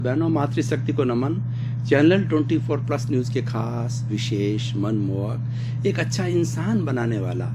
बहनों, मातृशक्ति को नमन। चैनल 24+ न्यूज़ के खास विशेष मनमोहक एक अच्छा इंसान बनाने वाला,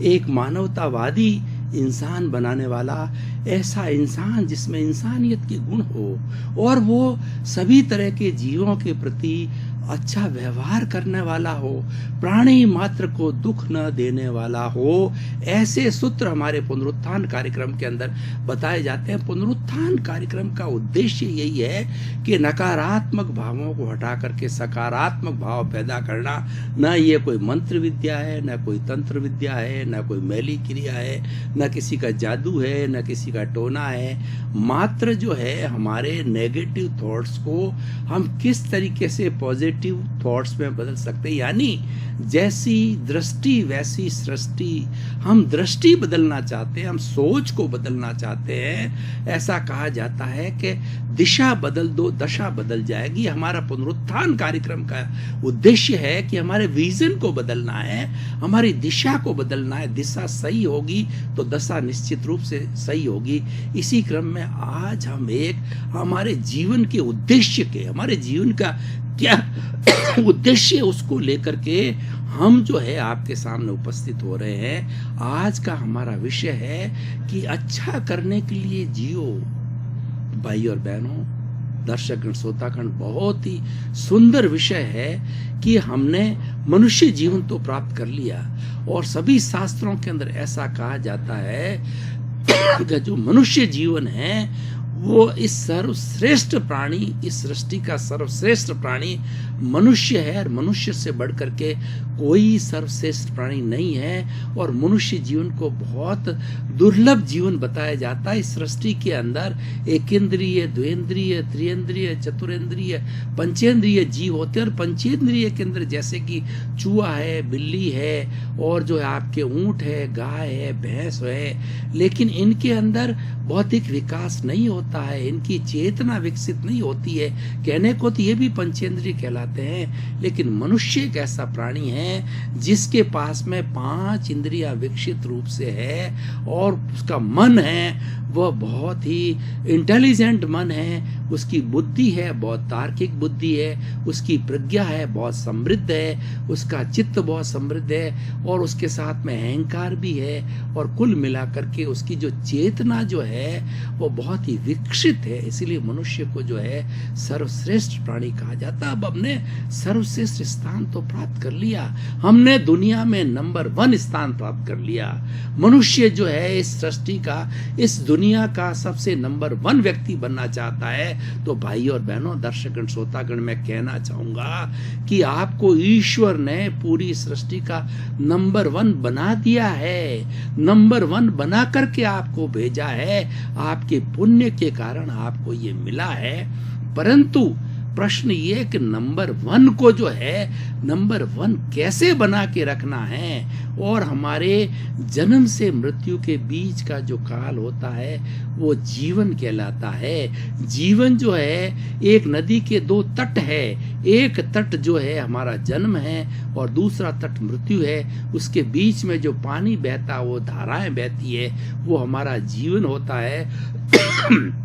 एक मानवतावादी इंसान बनाने वाला, ऐसा इंसान जिसमें इंसानियत के गुण हो और वो सभी तरह के जीवों के प्रति अच्छा व्यवहार करने वाला हो, प्राणी मात्र को दुख न देने वाला हो। ऐसे सूत्र हमारे पुनरुत्थान कार्यक्रम के अंदर बताए जाते हैं। पुनरुत्थान कार्यक्रम का उद्देश्य यही है कि नकारात्मक भावों को हटा करके सकारात्मक भाव पैदा करना। न ये कोई मंत्र विद्या है, न कोई तंत्र विद्या है, न कोई मैली क्रिया है, न किसी का जादू है, न किसी का टोना है। मात्र जो है हमारे नेगेटिव थॉट्स को हम किस तरीके से पॉजिटिव थॉट्स में बदल सकते हैं। यानी जैसी दृष्टि वैसी सृष्टि। हम दृष्टि बदलना चाहते हैं, हम सोच को बदलना चाहते हैं। ऐसा कहा जाता है कि दिशा बदल दो दशा बदल जाएगी। हमारा पुनरुत्थान कार्यक्रम का उद्देश्य है कि हमारे विजन को बदलना है, हमारी दिशा को बदलना है। दिशा सही होगी तो दशा निश्चित रूप से सही होगी। इसी क्रम में आज हम एक हमारे जीवन के उद्देश्य के, हमारे जीवन का क्या उद्देश्य उसको लेकर के हम जो है आपके सामने उपस्थित हो रहे हैं। आज का हमारा विषय है कि अच्छा करने के लिए जियो। भाई और बहनों, दर्शकगण श्रोतागण, बहुत ही सुंदर विषय है कि हमने मनुष्य जीवन तो प्राप्त कर लिया और सभी शास्त्रों के अंदर ऐसा कहा जाता है कि जो मनुष्य जीवन है वो इस सर्वश्रेष्ठ प्राणी, इस सृष्टि का सर्वश्रेष्ठ प्राणी मनुष्य है और मनुष्य से बढ़कर के कोई सर्वश्रेष्ठ प्राणी नहीं है। और मनुष्य जीवन को बहुत दुर्लभ जीवन बताया जाता है। इस सृष्टि के अंदर एक इंद्रिय, द्वेंद्रिय, त्रियंद्रिय, चतुरेंद्रिय, पंचेंद्रिय जीव होते हैं। और पंचेंद्रिय के अंदर जैसे कि चूहा है, बिल्ली है और जो है आपके ऊंट है, गाय है, भैंस है, लेकिन इनके अंदर भौतिक विकास नहीं होता है, इनकी चेतना विकसित नहीं होती है। कहने को तो ये भी पंचेंद्रिय कहलाते हैं, लेकिन मनुष्य एक ऐसा प्राणी है जिसके पास में 5 इंद्रियां विकसित रूप से है और उसका मन है वह बहुत ही इंटेलिजेंट मन है। उसकी बुद्धि है बहुत तार्किक बुद्धि है, उसकी प्रज्ञा है बहुत समृद्ध है, उसका चित्त बहुत समृद्ध है और उसके साथ में अहंकार भी है। और कुल मिलाकर के उसकी जो चेतना जो है वो बहुत ही विकसित है। इसीलिए मनुष्य को जो है सर्वश्रेष्ठ प्राणी कहा जाता है। अब हमने सर्वश्रेष्ठ स्थान तो प्राप्त कर लिया, हमने दुनिया में नंबर 1 स्थान प्राप्त कर लिया। मनुष्य जो है इस सृष्टि का, इस दुनिया का सबसे नंबर 1 व्यक्ति बनना चाहता है। तो भाई और बहनों, दर्शकगण श्रोतागण, मैं कहना चाहूंगा कि आपको ईश्वर ने पूरी सृष्टि का नंबर 1 बना दिया है। नंबर 1 बना करके आपको भेजा है। आपके पुण्य के कारण आपको ये मिला है। परंतु प्रश्न ये कि नंबर 1 को जो है नंबर 1 कैसे बना के रखना है। और हमारे जन्म से मृत्यु के बीच का जो काल होता है वो जीवन कहलाता है। जीवन जो है एक नदी के 2 तट है। एक तट जो है हमारा जन्म है और दूसरा तट मृत्यु है। उसके बीच में जो पानी बहता, वो धाराएं बहती है, वो हमारा जीवन होता है।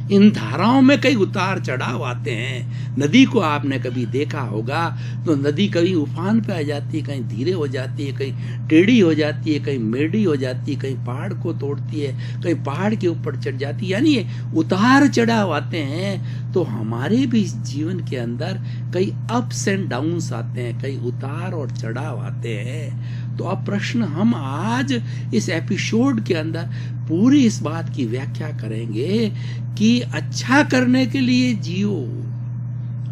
इन धाराओं में कई उतार चढ़ाव आते हैं। नदी को आपने कभी देखा होगा तो नदी कहीं उफान पे आ जाती है, कहीं धीरे हो जाती है, कहीं टेढ़ी हो जाती है, कहीं मेढ़ी हो जाती है, कहीं पहाड़ को तोड़ती है, कहीं पहाड़ के ऊपर चढ़ जाती है। यानी उतार चढ़ाव आते हैं। तो हमारे भी जीवन के अंदर कई अप्स एंड डाउन्स आते हैं, कई उतार और चढ़ाव आते हैं। तो अब प्रश्न हम आज इस एपिसोड के अंदर पूरी इस बात की व्याख्या करेंगे कि अच्छा करने के लिए जियो।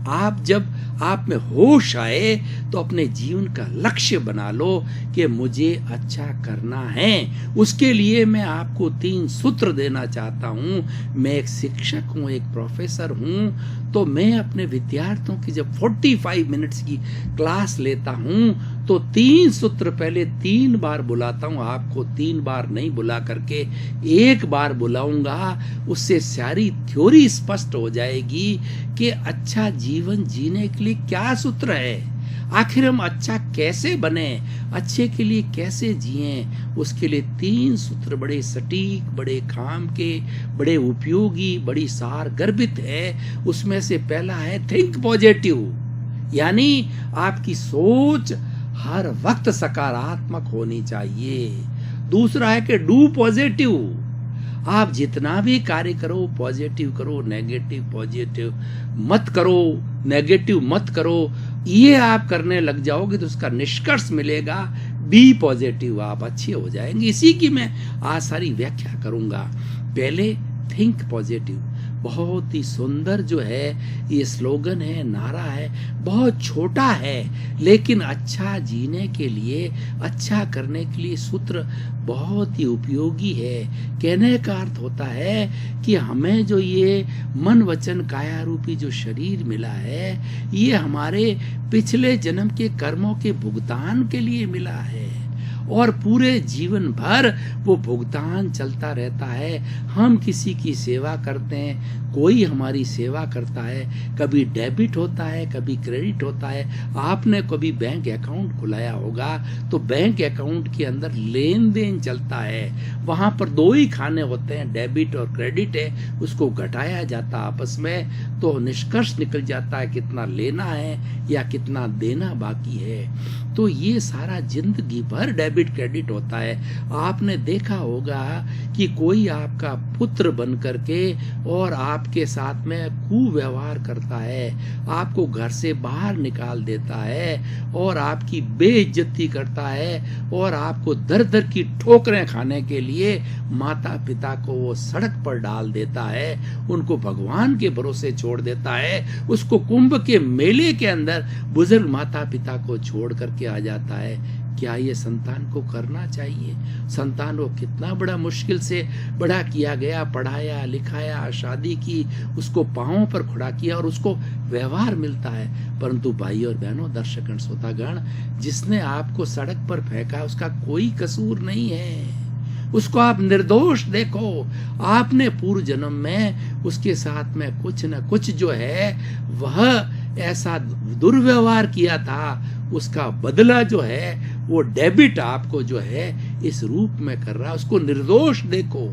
आप जब आप में होश आए तो अपने जीवन का लक्ष्य बना लो कि मुझे अच्छा करना है। उसके लिए मैं आपको 3 सूत्र देना चाहता हूँ। मैं एक शिक्षक हूँ, एक प्रोफेसर हूँ, तो मैं अपने विद्यार्थियों की जब 45 मिनट्स की क्लास लेता हूँ तो 3 सूत्र पहले 3 बार बुलाता हूँ। आपको 3 बार नहीं बुला करके 1 बार बुलाऊंगा। उससे सारी थ्योरी स्पष्ट हो जाएगी कि अच्छा जीवन जीने के लिए क्या सूत्र है। आखिर हम अच्छा कैसे बने, अच्छे के लिए कैसे जिएं, उसके लिए 3 सूत्र बड़े सटीक, बड़े काम के, बड़े उपयोगी, बड़ी सार गर्भित है। उसमें से पहला है थिंक पॉजिटिव, यानी आपकी सोच हर वक्त सकारात्मक होनी चाहिए। दूसरा है कि डू पॉजिटिव, आप जितना भी कार्य करो पॉजिटिव करो, नेगेटिव पॉजिटिव मत करो, नेगेटिव मत करो। ये आप करने लग जाओगे तो उसका निष्कर्ष मिलेगा बी पॉजिटिव, आप अच्छे हो जाएंगे। इसी की मैं आज सारी व्याख्या करूंगा। पहले थिंक पॉजिटिव, बहुत ही सुंदर जो है ये स्लोगन है, नारा है, बहुत छोटा है लेकिन अच्छा जीने के लिए, अच्छा करने के लिए सूत्र बहुत ही उपयोगी है। कहने का अर्थ होता है कि हमें जो ये मन वचन काया रूपी जो शरीर मिला है, ये हमारे पिछले जन्म के कर्मों के भुगतान के लिए मिला है और पूरे जीवन भर वो भुगतान चलता रहता है। हम किसी की सेवा करते हैं, कोई हमारी सेवा करता है, कभी डेबिट होता है, कभी क्रेडिट होता है। आपने कभी बैंक अकाउंट खुलाया होगा तो बैंक अकाउंट के अंदर लेन देन चलता है, वहां पर 2 ही खाने होते हैं, डेबिट और क्रेडिट है, उसको घटाया जाता आपस में तो निष्कर्ष निकल जाता है कितना लेना है या कितना देना बाकी है। तो ये सारा जिंदगी भर डेबिट क्रेडिट होता है। आपने देखा होगा कि कोई आपका पुत्र बन करके और आपके साथ में कुव्यवहार करता है, आपको घर से बाहर निकाल देता है और आपकी बेइज्जती करता है और आपको दर दर की ठोकरें खाने के लिए माता पिता को वो सड़क पर डाल देता है, उनको भगवान के भरोसे छोड़ देता है, उसको कुंभ के मेले के अंदर बुजुर्ग माता पिता को छोड़ करके आ जाता है। क्या ये संतान को करना चाहिए? संतान को कितना बड़ा मुश्किल से बड़ा किया गया, पढ़ाया लिखाया, शादी की, उसको पांवों पर खड़ा किया और उसको व्यवहार मिलता है। परंतु भाई और बहनों, दर्शकगण, श्रोतागण, जिसने आपको सड़क पर फेंका उसका कोई कसूर नहीं है, उसको आप निर्दोष देखो। आपने पूर्व जन्म में उसके साथ में कुछ न कुछ जो है वह ऐसा दुर्व्यवहार किया था, उसका बदला जो है वो डेबिट आपको जो है इस रूप में कर रहा है। उसको निर्दोष देखो,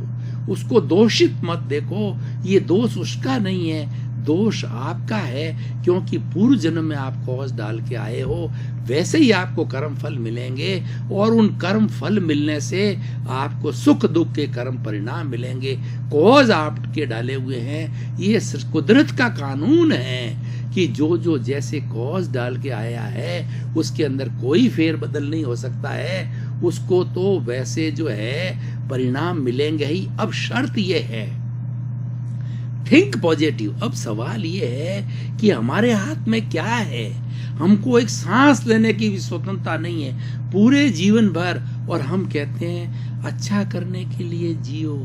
उसको दोषित मत देखो। ये दोष उसका नहीं है, दोष आपका है, क्योंकि पूर्व जन्म में आप कौज डाल के आए हो, वैसे ही आपको कर्म फल मिलेंगे और उन कर्म फल मिलने से आपको सुख दुख के कर्म परिणाम मिलेंगे। कौज आपके डाले हुए हैं, ये कुदरत का कानून है कि जो जो जैसे कॉज डाल के आया है उसके अंदर कोई फेरबदल नहीं हो सकता है, उसको तो वैसे जो है परिणाम मिलेंगे ही। अब शर्त ये है थिंक पॉजिटिव। अब सवाल ये है कि हमारे हाथ में क्या है। हमको एक सांस लेने की भी स्वतंत्रता नहीं है पूरे जीवन भर, और हम कहते हैं अच्छा करने के लिए जियो।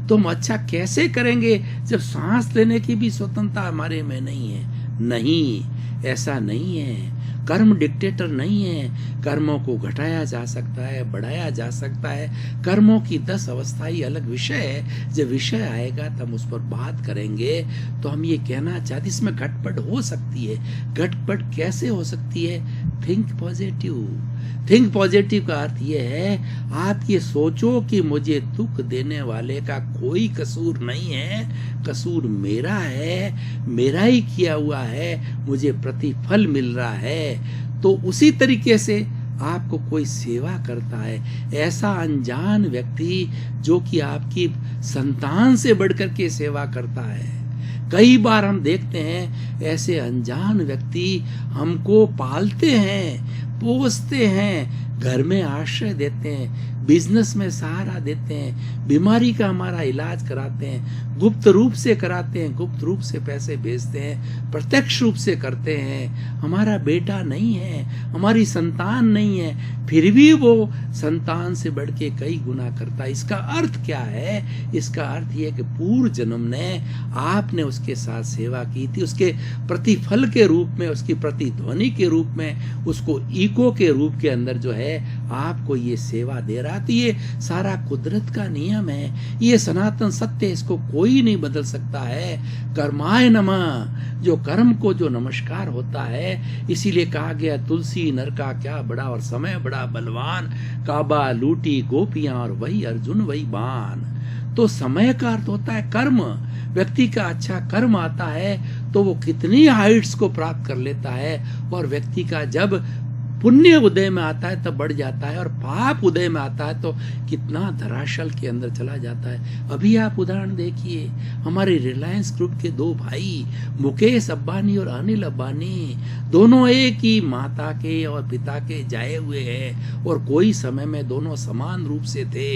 तो हम अच्छा कैसे करेंगे जब सांस लेने की भी स्वतंत्रता हमारे में नहीं है? नहीं, ऐसा नहीं है। कर्म डिक्टेटर नहीं है। कर्मों को घटाया जा सकता है, बढ़ाया जा सकता है। कर्मों की 10 अवस्थाएं अलग विषय है, जब विषय आएगा तब उस पर बात करेंगे। तो हम ये कहना चाहते, इसमें घटपट हो सकती है। घटपट कैसे हो सकती है? Think positive. थिंक पॉजिटिव का अर्थ ये है आप ये सोचो कि मुझे दुख देने वाले का कोई कसूर नहीं है, कसूर मेरा है, मेरा ही किया हुआ है, मुझे प्रतिफल मिल रहा है। तो उसी तरीके से आपको कोई सेवा करता है, ऐसा अनजान व्यक्ति जो कि आपकी संतान से बढ़कर के सेवा करता है। कई बार हम देखते हैं ऐसे अनजान व्यक्ति हमको पालते हैं, पोसते हैं, घर में आश्रय देते हैं, बिजनेस में सहारा देते हैं, बीमारी का हमारा इलाज कराते हैं, गुप्त रूप से कराते हैं, गुप्त रूप से पैसे भेजते हैं, प्रत्यक्ष रूप से करते हैं। हमारा बेटा नहीं है, हमारी संतान नहीं है, फिर भी वो संतान से बढ़ के कई गुना करता है। इसका अर्थ क्या है? इसका अर्थ ये कि पूर्व जन्म ने आपने उसके साथ सेवा की थी, उसके प्रतिफल के रूप में, उसकी प्रतिध्वनि के रूप में, उसको इको के रूप के अंदर जो है आपको ये सेवा दे रहा। तो ये सारा कुदरत का नियम है, ये सनातन सत्य, इसको कोई नहीं बदल सकता है। कर्माय नमः, जो कर्म को जो नमस्कार होता है। इसीलिए कहा गया तुलसी नर का क्या बड़ा और समय बड़ा बलवान, काबा लूटी गोपियां और वही अर्जुन वही बान। तो समय का अर्थ होता है कर्म। व्यक्ति का अच्छा कर्म आता है तो वो कितनी हाइट्स को प्राप्त कर लेता है, और व्यक्ति का जब पुण्य उदय में आता है तब बढ़ जाता है, और पाप उदय में आता है तो कितना धराशल के अंदर चला जाता है। अभी आप उदाहरण देखिए, हमारे रिलायंस ग्रुप के दो भाई मुकेश अंबानी और अनिल अंबानी दोनों एक ही माता के और पिता के जाए हुए हैं, और कोई समय में दोनों समान रूप से थे,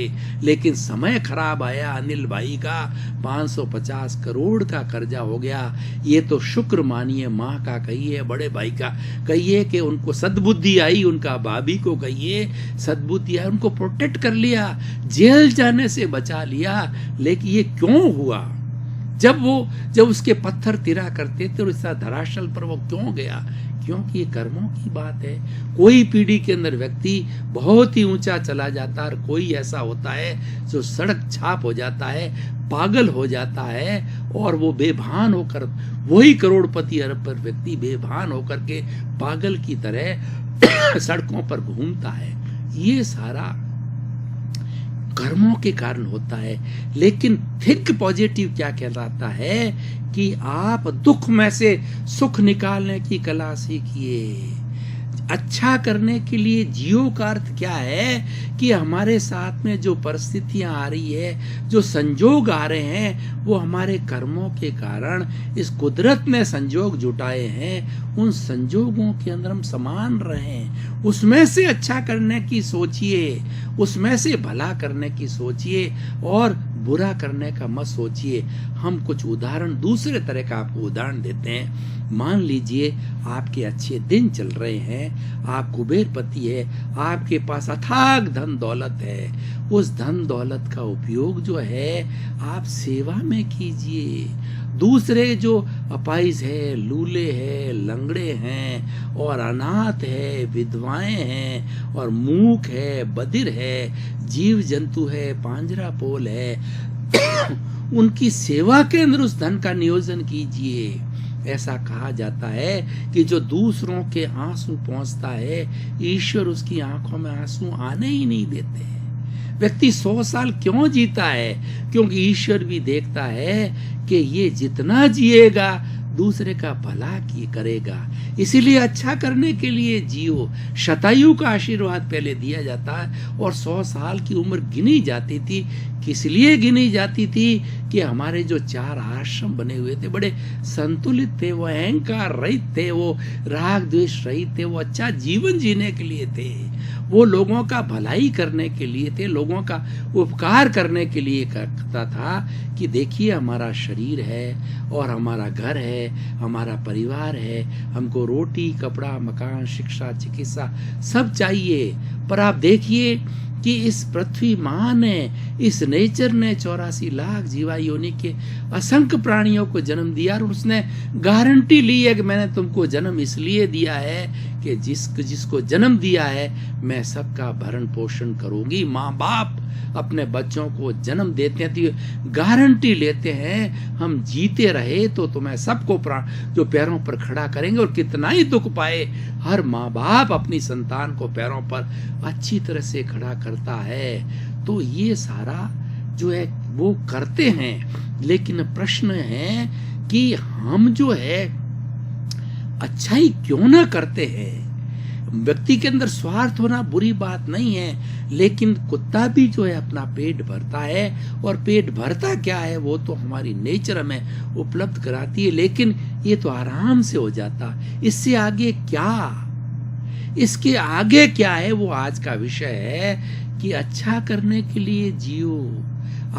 लेकिन समय खराब आया। अनिल भाई का 550 करोड़ का कर्जा हो गया। ये तो शुक्र मानिए, माँ का कहिए, बड़े भाई का कहिए कि उनको सद्बुद्धि आई, उनका भाभी को कहिए सद्बुद्धि आई, उनको प्रोटेक्ट कर लिया, जेल जाने से बचा लिया। लेकिन ये क्यों हुआ? जब उसके पत्थर तिरा करते थे और इसका धराशल पर वो क्यों गया? क्योंकि ये कर्मों की बात है। कोई पीढ़ी के अंदर व्यक्ति बहुत ही ऊंचा चला जाता है, और कोई ऐसा होता है जो सड़क छाप हो जाता है, पागल हो जाता है, और वो बेभान होकर, वही करोड़पति अरबपति व्यक्ति बेभान होकर के पागल की तरह सड़कों पर घूमता है। ये सारा कर्मों के कारण होता है। लेकिन थिंक पॉजिटिव क्या कहलाता है कि आप दुख में से सुख निकालने की कला सीखिए। अच्छा करने के लिए जियो का अर्थ क्या है कि हमारे साथ में जो परिस्थितियां आ रही है, जो संजोग आ रहे हैं, वो हमारे कर्मों के कारण इस कुदरत ने संजोग जुटाए हैं। उन संजोगों के अंदर हम समान रहें, उसमें से अच्छा करने की सोचिए, उसमें से भला करने की सोचिए, और बुरा करने का मत सोचिए। हम कुछ उदाहरण दूसरे तरह का आपको उदाहरण देते हैं। मान लीजिए आपके अच्छे दिन चल रहे हैं, आप कुबेरपति है, आपके पास अथाग धन दौलत है। उस धन दौलत का उपयोग जो है आप सेवा में कीजिए। दूसरे जो अपाइज है, लूले है, लंगड़े हैं, और अनाथ है, विधवाएं हैं, और मूक है, बधिर है, जीव जंतु है, पांजरा पोल है, उनकी सेवा के अंदर उस धन का नियोजन कीजिए। ऐसा कहा जाता है कि जो दूसरों के आंसू पहुंचता है, ईश्वर उसकी आंखों में आंसू आने ही नहीं देते। व्यक्ति 100 साल क्यों जीता है? क्योंकि ईश्वर भी देखता है कि ये जितना जिएगा दूसरे का भला की करेगा। इसीलिए अच्छा करने के लिए जियो। शतायु का आशीर्वाद पहले दिया जाता है, और 100 साल की उम्र गिनी जाती थी। किस लिए गिनी जाती थी? कि हमारे जो 4 आश्रम बने हुए थे बड़े संतुलित थे, वो अहंकार रहित थे, वो राग द्वेष रहित थे, वो अच्छा जीवन जीने के लिए थे, वो लोगों का भलाई करने के लिए थे, लोगों का उपकार करने के लिए करता था। कि देखिए हमारा शरीर है, और हमारा घर है, हमारा परिवार है, हमको रोटी कपड़ा मकान शिक्षा चिकित्सा सब चाहिए, पर आप देखिए कि इस पृथ्वी माँ ने, इस नेचर ने 84 लाख जीवा योनि के असंख्य प्राणियों को जन्म दिया, और उसने गारंटी ली है कि मैंने तुमको जन्म इसलिए दिया है कि जिसको जन्म दिया है मैं सबका भरण पोषण करूंगी। माँ बाप अपने बच्चों को जन्म देते हैं तो गारंटी लेते हैं हम जीते रहे तो तुम्हें सबको जो पैरों पर खड़ा करेंगे, और कितना ही दुख पाए हर माँ बाप अपनी संतान को पैरों पर अच्छी तरह से खड़ा करता है। तो ये सारा जो है वो करते हैं, लेकिन प्रश्न है कि हम जो है अच्छाई क्यों ना करते हैं। व्यक्ति के अंदर स्वार्थ होना बुरी बात नहीं है, लेकिन कुत्ता भी जो है अपना पेट भरता है, और पेट भरता क्या है वो तो हमारी नेचर हमें उपलब्ध कराती है, लेकिन ये तो आराम से हो जाता। इससे आगे क्या, इसके आगे क्या है वो आज का विषय है कि अच्छा करने के लिए जियो।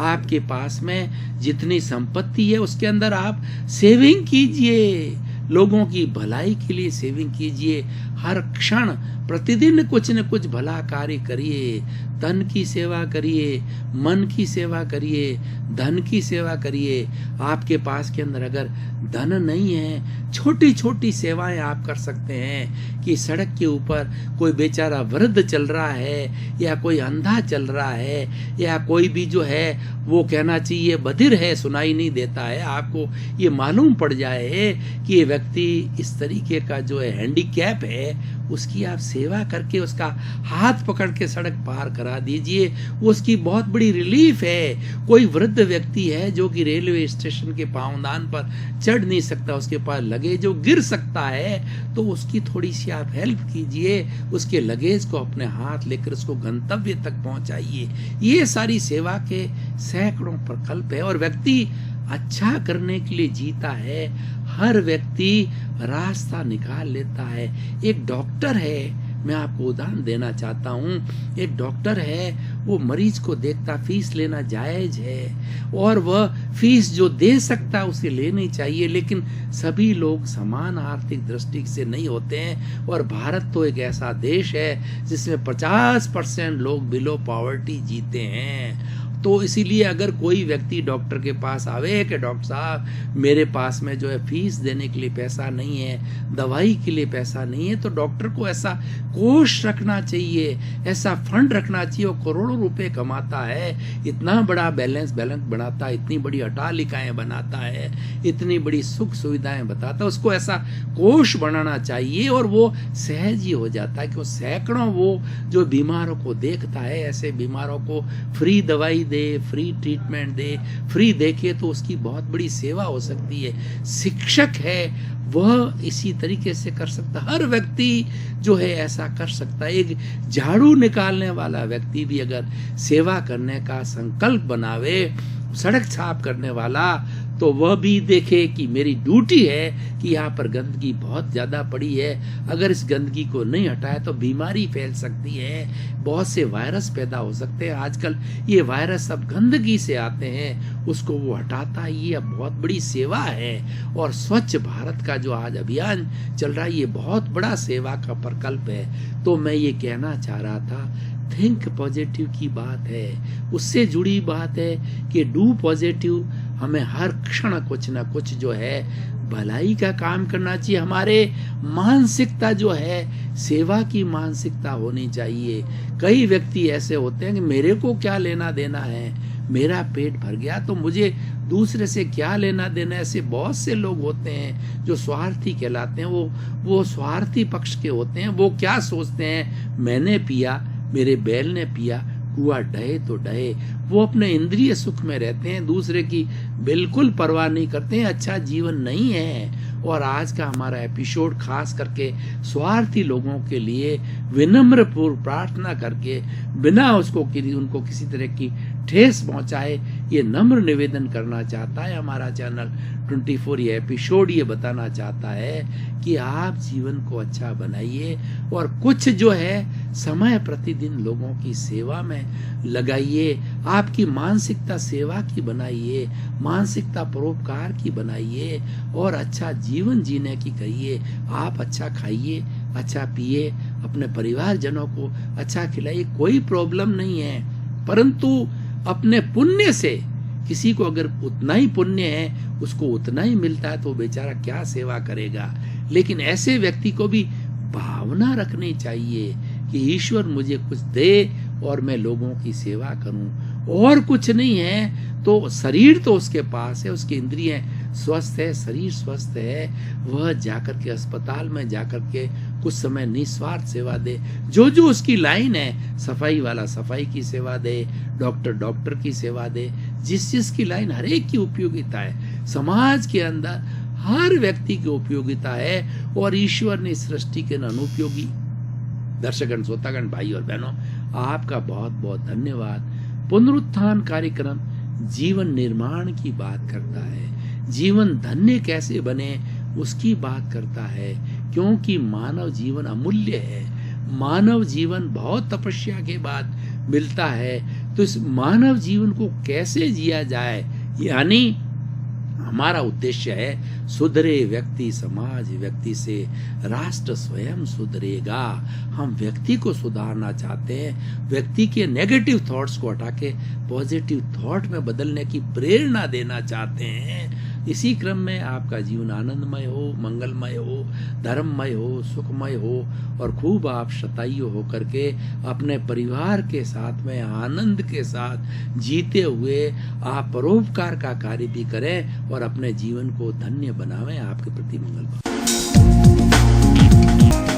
आपके पास में जितनी संपत्ति है उसके अंदर आप सेविंग कीजिए, लोगों की भलाई के लिए सेविंग कीजिए। हर क्षण प्रतिदिन कुछ न कुछ भला कार्य करिए। तन की सेवा करिए, मन की सेवा करिए, धन की सेवा करिए। आपके पास के अंदर अगर धन नहीं है, छोटी छोटी सेवाएं आप कर सकते हैं कि सड़क के ऊपर कोई बेचारा वृद्ध चल रहा है या कोई अंधा चल रहा है या कोई भी जो है वो कहना चाहिए बधिर है, सुनाई नहीं देता है, आपको ये मालूम पड़ जाए कि ये व्यक्ति इस तरीके का जो है हैंडीकैप है, उसकी आप सेवा करके उसका हाथ पकड़ के सड़क पार करा दीजिए। उसकी बहुत बड़ी रिलीफ है। कोई वृद्ध व्यक्ति है जो कि रेलवे स्टेशन के पांवदान पर चढ़ नहीं सकता, उसके पास लगेज जो गिर सकता है, तो उसकी थोड़ी सी आप हेल्प कीजिए, उसके लगेज को अपने हाथ लेकर उसको गंतव्य तक पहुंचाइए। ये सारी सेवा के सैकड़ों प्रकल्प है और व्यक्ति अच्छा करने के लिए जीता है। हर व्यक्ति रास्ता निकाल लेता है। एक डॉक्टर है, मैं आपको उदाहरण देना चाहता हूँ। एक डॉक्टर है, वो मरीज को देखता, फीस लेना जायज है और वह फीस जो दे सकता है उसे लेनी चाहिए, लेकिन सभी लोग समान आर्थिक दृष्टि से नहीं होते हैं। और भारत तो एक ऐसा देश है जिसमें 50% लोग बिलो पॉवर्टी जीते हैं। तो इसीलिए अगर कोई व्यक्ति डॉक्टर के पास आवे कि डॉक्टर साहब मेरे पास में जो है फीस देने के लिए पैसा नहीं है, दवाई के लिए पैसा नहीं है, तो डॉक्टर को ऐसा कोष रखना चाहिए, ऐसा फंड रखना चाहिए। वो करोड़ों रुपए कमाता है, इतना बड़ा बैलेंस बनाता है, इतनी बड़ी अटालिकाएं बनाता है, इतनी बड़ी सुख सुविधाएं बताता है, उसको ऐसा कोष बनाना चाहिए और वो सहज ही हो जाता है कि वो सैकड़ों वो जो बीमारों को देखता है, ऐसे बीमारों को फ्री दवाई दे, फ्री ट्रीटमेंट दे, फ्री देखे तो उसकी बहुत बड़ी सेवा हो सकती है। शिक्षक है वह इसी तरीके से कर सकता, हर व्यक्ति जो है ऐसा कर सकता है। एक झाड़ू निकालने वाला व्यक्ति भी अगर सेवा करने का संकल्प बनावे, सड़क साफ करने वाला, तो वह भी देखे कि मेरी ड्यूटी है कि यहाँ पर गंदगी बहुत ज़्यादा पड़ी है, अगर इस गंदगी को नहीं हटाया तो बीमारी फैल सकती है, बहुत से वायरस पैदा हो सकते हैं। आजकल ये वायरस सब गंदगी से आते हैं, उसको वो हटाता है, ये अब बहुत बड़ी सेवा है। और स्वच्छ भारत का जो आज अभियान चल रहा है, ये बहुत बड़ा सेवा का प्रकल्प है। तो मैं ये कहना चाह रहा था, थिंक पॉजिटिव की बात है, उससे जुड़ी बात है कि डू पॉजिटिव। हमें हर क्षण कुछ ना कुछ जो है भलाई का काम करना चाहिए। हमारे मानसिकता जो है सेवा की मानसिकता होनी चाहिए। कई व्यक्ति ऐसे होते हैं कि मेरे को क्या लेना देना है, मेरा पेट भर गया तो मुझे दूसरे से क्या लेना देना। ऐसे बहुत से लोग होते हैं जो स्वार्थी कहलाते हैं। वो स्वार्थी पक्ष के होते हैं। वो क्या सोचते हैं, मैंने पिया, मेरे बैल ने पिया, कुआ डहे तो डहे। वो अपने इंद्रिय सुख में रहते हैं, दूसरे की बिल्कुल परवाह नहीं करते हैं। अच्छा जीवन नहीं है। और आज का हमारा एपिसोड खास करके स्वार्थी लोगों के लिए विनम्र पूर्व प्रार्थना करके बिना उनको किसी तरह की ठेस पहुंचाए ये नम्र निवेदन करना चाहता है हमारा चैनल 24। ये एपिसोड ये बताना चाहता है कि आप जीवन को अच्छा बनाइए और कुछ जो है समय प्रतिदिन लोगों की सेवा में लगाइए। आपकी मानसिकता सेवा की बनाइए, मानसिकता परोपकार की बनाइए और अच्छा जीवन जीने की कहिए। आप अच्छा खाइए, अच्छा पिए, अपने परिवारजनों को अच्छा खिलाइए, कोई प्रॉब्लम नहीं है। परंतु अपने पुण्य से किसी को अगर उतना ही पुण्य है, उसको उतना ही मिलता है, तो बेचारा क्या सेवा करेगा। लेकिन ऐसे व्यक्ति को भी भावना रखनी चाहिए कि ईश्वर मुझे कुछ दे और मैं लोगों की सेवा करूं। और कुछ नहीं है तो शरीर तो उसके पास है, उसकी इंद्रियां स्वस्थ है, शरीर स्वस्थ है, वह जाकर के अस्पताल में जाकर के कुछ समय निस्वार्थ सेवा दे। जो जो उसकी लाइन है, सफाई वाला सफाई की सेवा दे, डॉक्टर की सेवा दे। जिस की लाइन, हर एक की उपयोगिता है। समाज के अंदर हर व्यक्ति की उपयोगिता है और ईश्वर ने सृष्टि के अनुपयोगी। दर्शकगण, श्रोतागण, भाई और बहनों, आपका बहुत बहुत धन्यवाद। पुनरुत्थान कार्यक्रम जीवन निर्माण की बात करता है, जीवन धन्य कैसे बने उसकी बात करता है, क्योंकि मानव जीवन अमूल्य है। मानव जीवन बहुत तपस्या के बाद मिलता है। तो इस मानव जीवन को कैसे जिया जाए, यानी हमारा उद्देश्य है सुधरे व्यक्ति समाज, व्यक्ति से राष्ट्र स्वयं सुधरेगा। हम व्यक्ति को सुधारना चाहते हैं, व्यक्ति के नेगेटिव थॉट्स को हटा के पॉजिटिव थॉट में बदलने की प्रेरणा देना चाहते हैं। इसी क्रम में आपका जीवन आनंदमय हो, मंगलमय हो, धर्ममय हो, सुखमय हो और खूब आप शतायु होकर के अपने परिवार के साथ में आनंद के साथ जीते हुए आप परोपकार का कार्य भी करें और अपने जीवन को धन्य बनावें। आपके प्रति मंगल।